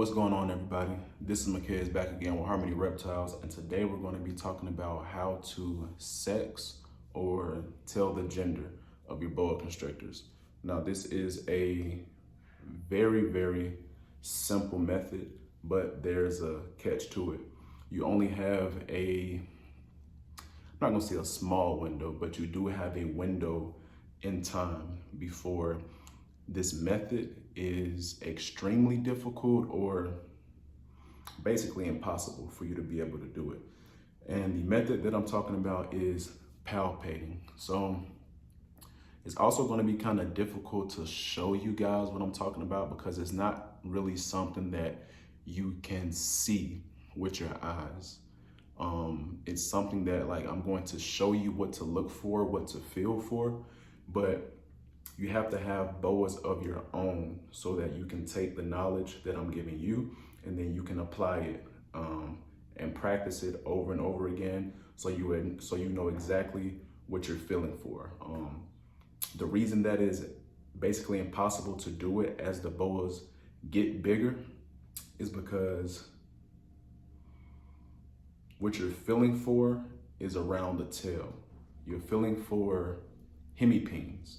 What's going on, everybody? This is Mckay back again with Harmony Reptiles, and today we're going to be talking about how to sex or tell the gender of your boa constrictors. Now, this is a very simple method, but there's a catch to it. You only have I'm not going to say a small window, but you do have a window in time before this method is extremely difficult or basically impossible for you to be able to do it. And the method that I'm talking about is palpating. So it's also going to be kind of difficult to show you guys what I'm talking about because it's not really something that you can see with your eyes. It's something that I'm going to show you what to look for, what to feel for, but you have to have boas of your own so that you can take the knowledge that I'm giving you and then you can apply it and practice it over and over again so you know exactly what you're feeling for. The reason that is basically impossible to do it as the boas get bigger is because what you're feeling for is around the tail. You're feeling for hemipenes.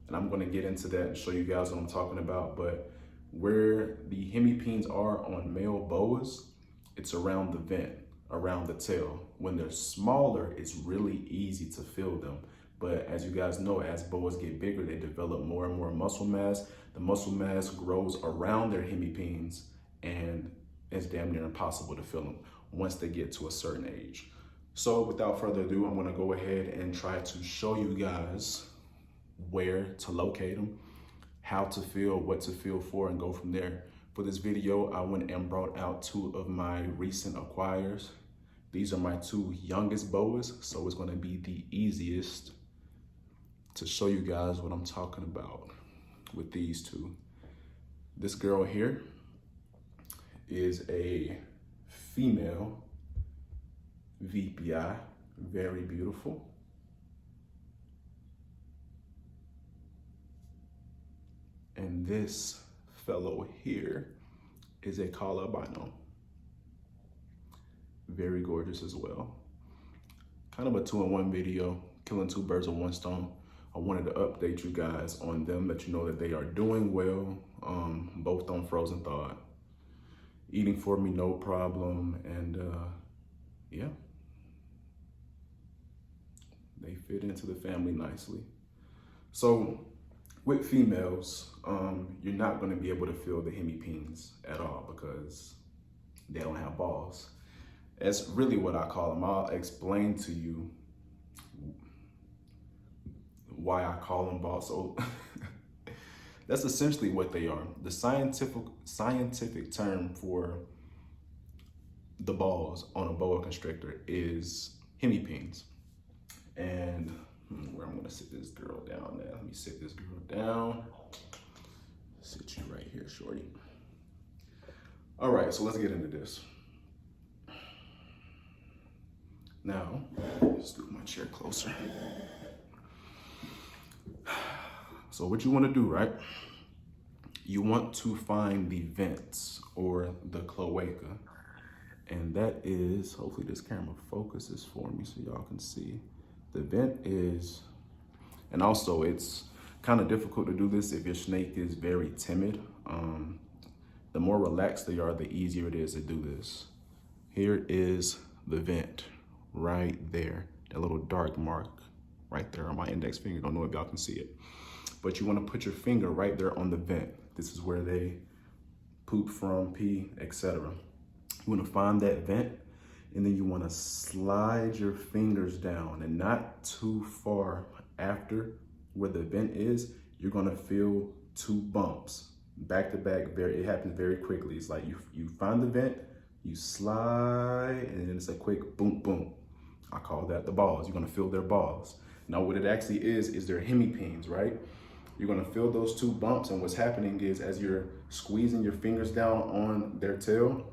And I'm going to get into that and show you guys what I'm talking about. But where the hemipenes are on male boas, it's around the vent, around the tail. When they're smaller, it's really easy to feel them. But as you guys know, as boas get bigger, they develop more and more muscle mass. The muscle mass grows around their hemipenes, and it's damn near impossible to feel them once they get to a certain age. So without further ado, I'm going to go ahead and try to show you guys where to locate them, how to feel, what to feel for, and go from there. For this video, I went and brought out two of my recent acquires. These are my two youngest boas, so it's going to be the easiest to show you guys what I'm talking about with these two. This girl here is a female VPI, very beautiful. And this fellow here is a Call albino. Very gorgeous as well. Kind of a 2-in-1 video, killing two birds with one stone. I wanted to update you guys on them, let you know that they are doing well, both on frozen thawed. Eating for me, no problem, and yeah. They fit into the family nicely. So, with females, you're not going to be able to feel the hemipenes at all because they don't have balls. That's really what I call them. I'll explain to you why I call them balls. So that's essentially what they are. The scientific term for the balls on a boa constrictor is hemipenes. And where I'm gonna sit this girl down now. Let me sit this girl down. Sit you right here, shorty. All right, so let's get into this. Now, scoot my chair closer. So what you wanna do, right? You want to find the vents or the cloaca. And that is, hopefully this camera focuses for me so y'all can see. The vent is, and also it's kind of difficult to do this if your snake is very timid. The more relaxed they are, the easier it is to do this. Here is the vent right there. That little dark mark right there on my index finger. Don't know if y'all can see it. But you want to put your finger right there on the vent. This is where they poop from, pee, etc. You want to find that vent. And then you want to slide your fingers down, and not too far after where the vent is, you're going to feel two bumps back to back. It happens very quickly. It's like you find the vent, you slide, and then it's a quick boom, boom. I call that the balls. You're going to feel their balls. Now, what it actually is their hemipenes, right? You're going to feel those two bumps, and what's happening is as you're squeezing your fingers down on their tail,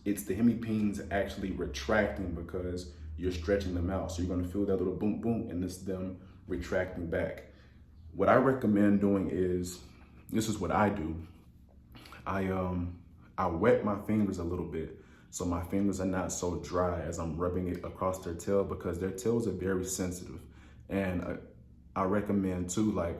it's the hemipenes actually retracting because you're stretching them out. So you're gonna feel that little boom, boom, and it's them retracting back. What I recommend doing is, this is what I do. I I wet my fingers a little bit so my fingers are not so dry as I'm rubbing it across their tail, because their tails are very sensitive. And I recommend too, like,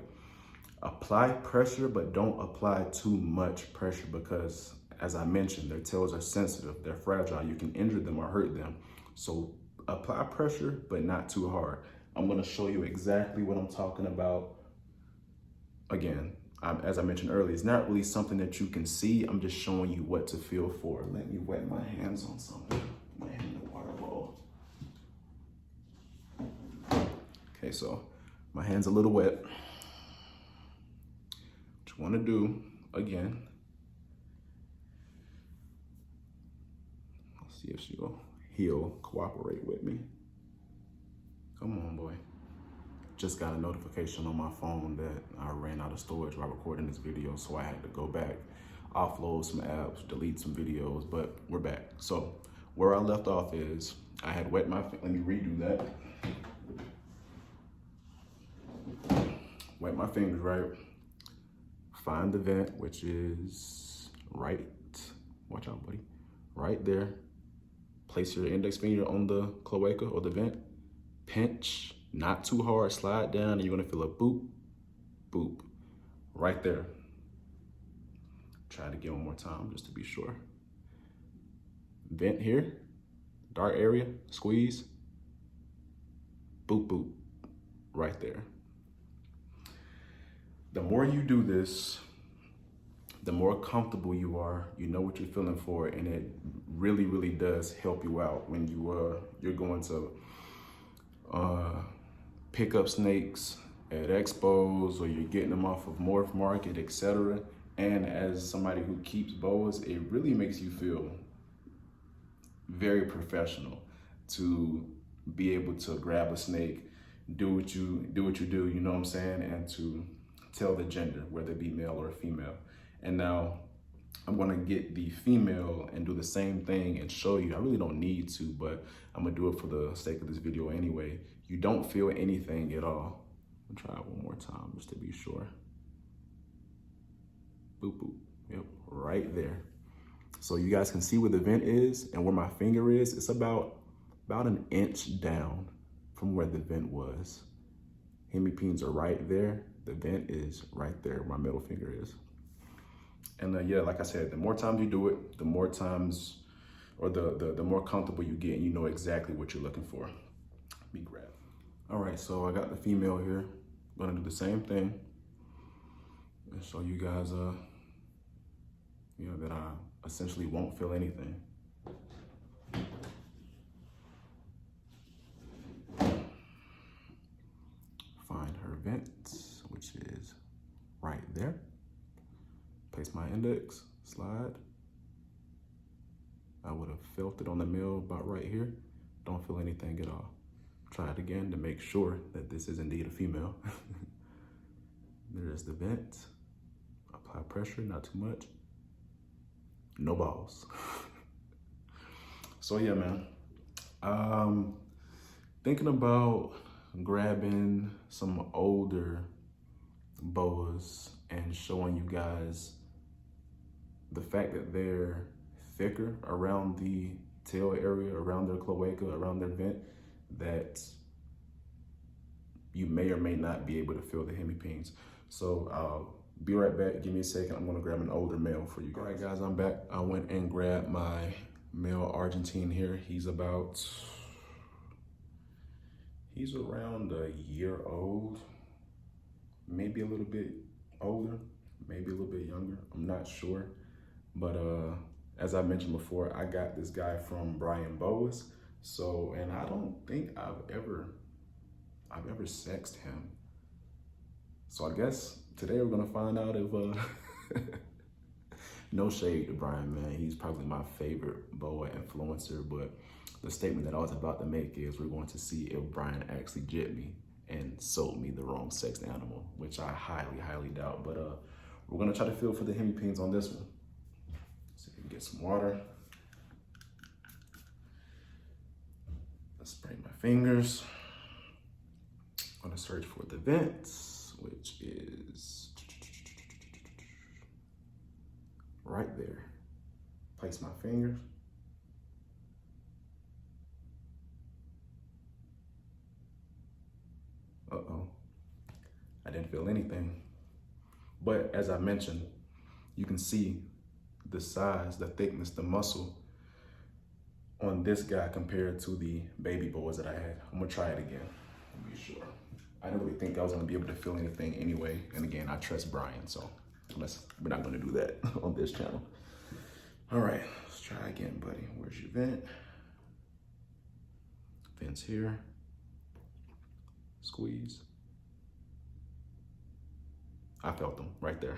apply pressure, but don't apply too much pressure, because as I mentioned, their tails are sensitive, they're fragile, you can injure them or hurt them. So apply pressure, but not too hard. I'm gonna show you exactly what I'm talking about. Again, as I mentioned earlier, it's not really something that you can see. I'm just showing you what to feel for. Let me wet my hands on something. My hand in the water bowl. Okay, so my hand's a little wet. What you wanna do, again, let's see if he'll cooperate with me. Come on, boy. Just got a notification on my phone that I ran out of storage while recording this video, so I had to go back, offload some apps, delete some videos, but we're back. So where I left off is I had wet my, let me redo that. Wet my fingers, right? Find the vent, which is right, watch out, buddy, right there. Place your index finger on the cloaca or the vent, pinch, not too hard, slide down, and you're gonna feel a boop, boop, right there. Try it again one more time, just to be sure. Vent here, dark area, squeeze, boop, boop, right there. The more you do this, the more comfortable you are, you know what you're feeling for, and it really, really does help you out when you're going to pick up snakes at expos, or you're getting them off of Morph Market, etc. And as somebody who keeps boas, it really makes you feel very professional to be able to grab a snake, do what you do, you know what I'm saying, and to tell the gender, whether it be male or female. And now I'm gonna get the female and do the same thing and show you. I really don't need to, but I'm gonna do it for the sake of this video anyway. You don't feel anything at all. I'll try it one more time just to be sure. Boop, boop, yep, right there. So you guys can see where the vent is and where my finger is. It's about an inch down from where the vent was. Hemipenes are right there. The vent is right there where my middle finger is. And yeah, like I said, the more times you do it, the more times, or the more comfortable you get, and you know exactly what you're looking for. Let me grab. All right, so I got the female here. I'm gonna do the same thing and show you guys, you know, that I essentially won't feel anything. Find her vent, which is right there. Place my index, slide. I would have felt it on the male about right here. Don't feel anything at all. Try it again to make sure that this is indeed a female. There's the vent. Apply pressure, not too much. No balls. So yeah, man. Thinking about grabbing some older boas and showing you guys the fact that they're thicker around the tail area, around their cloaca, around their vent, that you may or may not be able to feel the hemipenes. So I'll be right back. Give me a second. I'm gonna grab an older male for you guys. All right, guys, I'm back. I went and grabbed my male Argentine here. He's around a year old, maybe a little bit older, maybe a little bit younger. I'm not sure. But as I mentioned before, I got this guy from Brian Boas. So, and I don't think I've ever sexed him. So I guess today we're gonna find out if, no shade to Brian, man. He's probably my favorite boa influencer, but the statement that I was about to make is we're going to see if Brian actually jipped me and sold me the wrong sexed animal, which I highly, highly doubt. But we're gonna try to feel for the hemipenes on this one. So we can get some water. Let's spray my fingers. I'm gonna search for the vents, which is right there. place my fingers. Uh-oh, I didn't feel anything. But as I mentioned, you can see the size, the thickness, the muscle on this guy compared to the baby boas that I had. I'm gonna try it again, to be sure. I didn't really think I was gonna be able to feel anything anyway. And again, I trust Brian, so we're not gonna do that on this channel. All right, let's try again, buddy. Where's your vent? Vent's here. Squeeze. I felt them right there.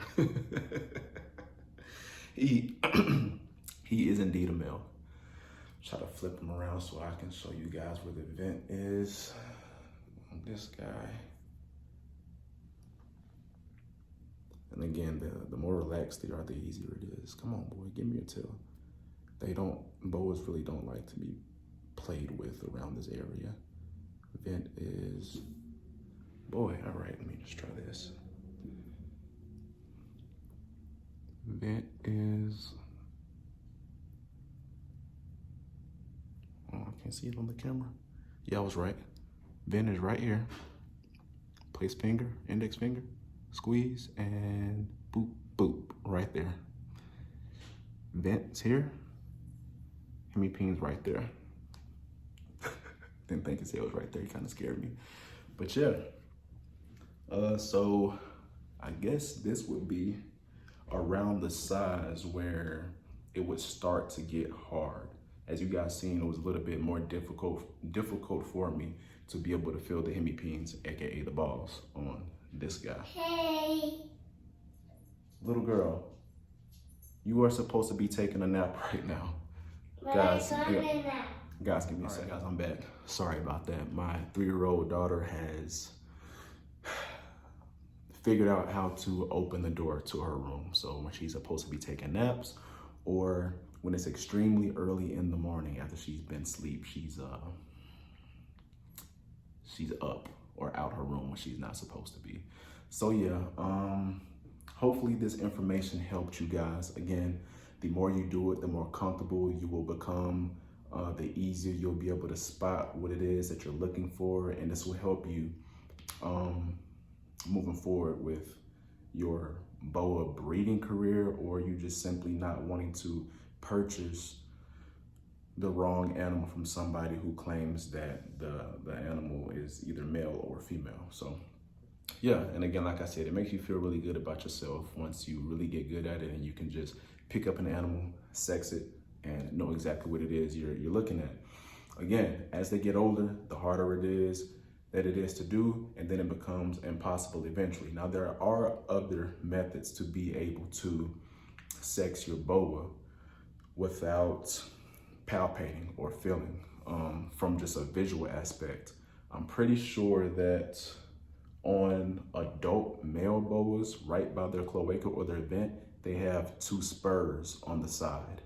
He is indeed a male. Try to flip him around so I can show you guys where the vent is on this guy. And again, the more relaxed they are, the easier it is. Come on, boy, give me your tail. Boas really don't like to be played with around this area. Vent is, boy, all right, let me just try this. Vent is, oh, I can't see it on the camera. Yeah, I was right. Vent is right here. Place finger, index finger, squeeze, and boop, boop, right there. Vent's here. Hemipene's right there. Didn't think his tail was right there. He kind of scared me. But yeah. So I guess this would be around the size where it would start to get hard. As you guys seen, it was a little bit more difficult for me to be able to feel the hemipenes, aka the balls, on this guy. Hey. Little girl, you are supposed to be taking a nap right now. But Guys, yeah. Guys, give me a second. Guys, I'm back. Sorry about that. My 3-year-old daughter has figured out how to open the door to her room. So when she's supposed to be taking naps, or when it's extremely early in the morning after she's been asleep, she's up or out her room when she's not supposed to be. So yeah, hopefully this information helped you guys. Again, the more you do it, the more comfortable you will become. The easier you'll be able to spot what it is that you're looking for, and this will help you moving forward with your boa breeding career, or you just simply not wanting to purchase the wrong animal from somebody who claims that the animal is either male or female. So yeah, and again, like I said, it makes you feel really good about yourself once you really get good at it and you can just pick up an animal, sex it, and know exactly what it is you're looking at. Again, as they get older, the harder it is to do, and then it becomes impossible eventually. Now, there are other methods to be able to sex your boa without palpating or feeling. From just a visual aspect, I'm pretty sure that on adult male boas, right by their cloaca or their vent, they have 2 spurs on the side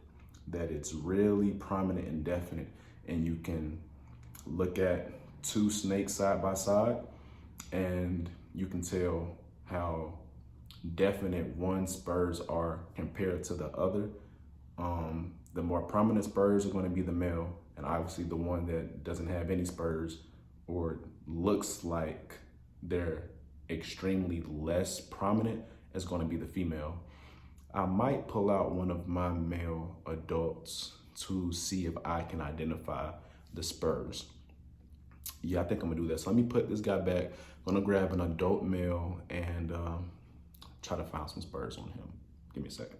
that it's really prominent and definite, and you can look at 2 snakes side by side and you can tell how definite one spurs are compared to the other. The more prominent spurs are going to be the male, and obviously the one that doesn't have any spurs or looks like they're extremely less prominent is going to be the female. I might pull out one of my male adults to see if I can identify the spurs. Yeah, I think I'm gonna do that. So let me put this guy back. I'm gonna grab an adult male and try to find some spurs on him. Give me a second.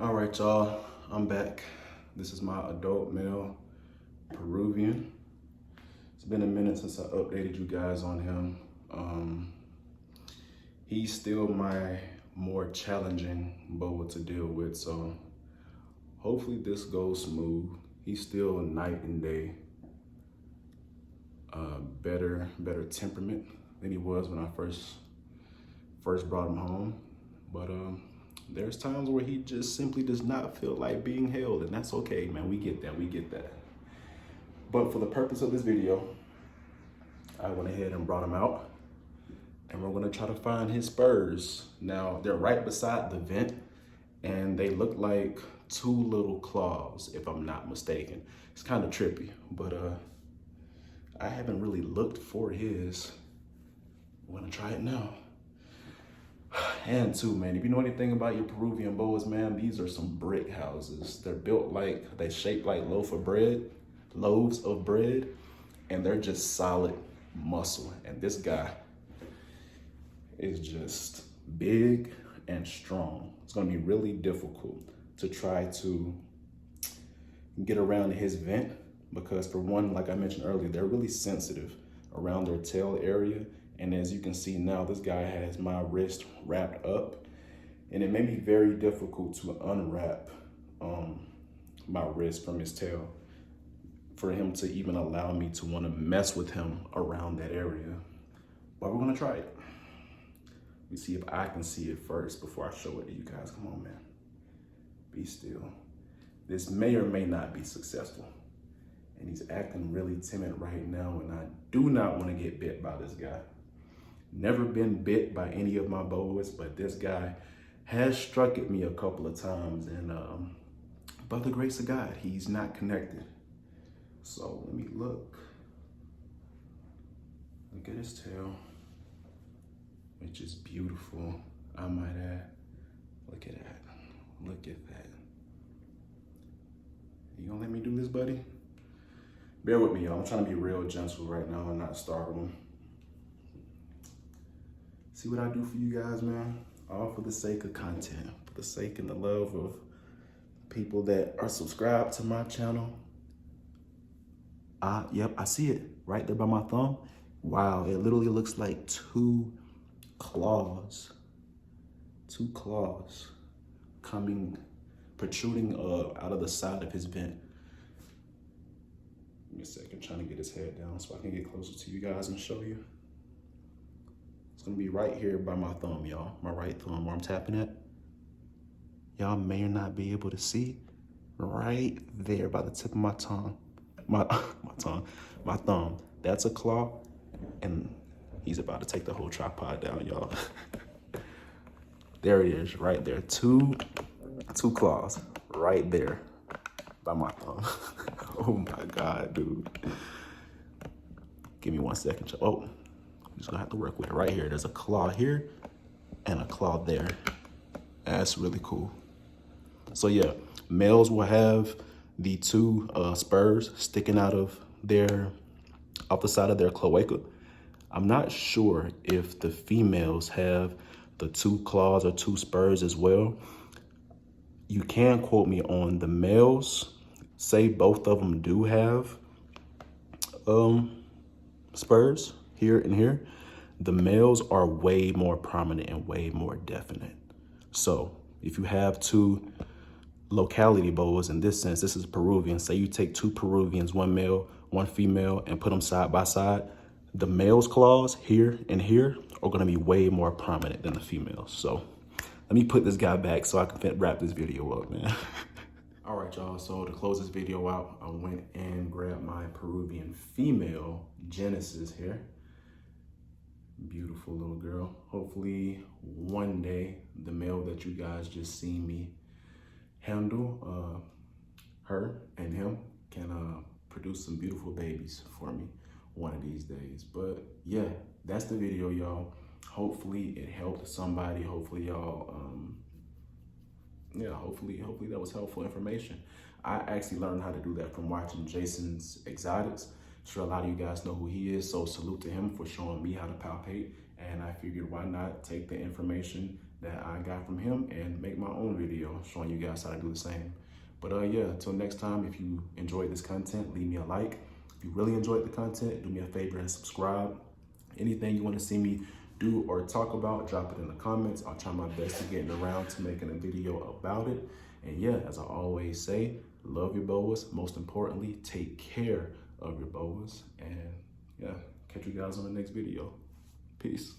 All right, y'all, I'm back. This is my adult male Peruvian. It's been a minute since I updated you guys on him. He's still my more challenging boa to deal with, so hopefully this goes smooth. He's still night and day. Better temperament than he was when I first brought him home, but there's times where he just simply does not feel like being held, and that's okay, man. We get that. But for the purpose of this video, I went ahead and brought him out, and we're gonna try to find his spurs. Now, they're right beside the vent, and they look like two little claws, if I'm not mistaken. It's kind of trippy, but I haven't really looked for his. I'm gonna try it now. And too, man, if you know anything about your Peruvian boas, man, these are some brick houses. They're built like, they shaped like loaves of bread, and they're just solid muscle. And this guy is just big and strong. It's gonna be really difficult to try to get around his vent because, for one, like I mentioned earlier, they're really sensitive around their tail area. And as you can see now, this guy has my wrist wrapped up, and it may be very difficult to unwrap my wrist from his tail for him to even allow me to want to mess with him around that area. But we're gonna try it. Let me see if I can see it first before I show it to you guys. Come on, man. Be still. This may or may not be successful. And he's acting really timid right now, and I do not want to get bit by this guy. Never been bit by any of my boas, but this guy has struck at me a couple of times, and by the grace of God, he's not connected. So let me look. Look at his tail, which is beautiful, I might add. Look at that. Look at that. You gonna let me do this, buddy? Bear with me, y'all. I'm trying to be real gentle right now and not startle him. See what I do for you guys, man? All for the sake of content, for the sake and the love of people that are subscribed to my channel. Yep, I see it right there by my thumb. Wow, it literally looks like two claws protruding out of the side of his vent. Give me a second, trying to get his head down so I can get closer to you guys and show you. It's gonna be right here by my thumb, y'all. My right thumb where I'm tapping at. Y'all may or not be able to see. Right there by the tip of my tongue. My thumb. That's a claw, and he's about to take the whole tripod down, y'all. There it is, right there. Two claws, right there by my thumb. Oh my God, dude. Give me 1 second. Oh, I'm just gonna have to work with it right here. There's a claw here and a claw there. That's really cool. So yeah, males will have the two spurs sticking out of off the side of their cloaca. I'm not sure if the females have the two claws or two spurs as well. You can quote me on the males. Say both of them do have spurs here and here. The males are way more prominent and way more definite. So if you have two locality boas, in this sense, this is Peruvian. Say you take two Peruvians, one male, one female, and put them side by side. The male's claws here and here are gonna be way more prominent than the females. So let me put this guy back so I can wrap this video up, man. All right, y'all, so to close this video out, I went and grabbed my Peruvian female, Genesis here. Beautiful little girl. Hopefully one day, the male that you guys just seen me handle, her and him can produce some beautiful babies for me one of these days. But yeah, that's the video, y'all. Hopefully it helped somebody. Hopefully y'all, hopefully that was helpful information. I actually learned how to do that from watching Jason's Exotics. Sure, a lot of you guys know who he is, so salute to him for showing me how to palpate. And I figured, why not take the information that I got from him and make my own video showing you guys how to do the same. But yeah, until next time, if you enjoyed this content, leave me a like. If you really enjoyed the content, do me a favor and subscribe. Anything you want to see me do or talk about, drop it in the comments. I'll try my best to get around to making a video about it. And yeah, as I always say, love your boas. Most importantly, take care of your boas. And yeah, catch you guys on the next video. Peace.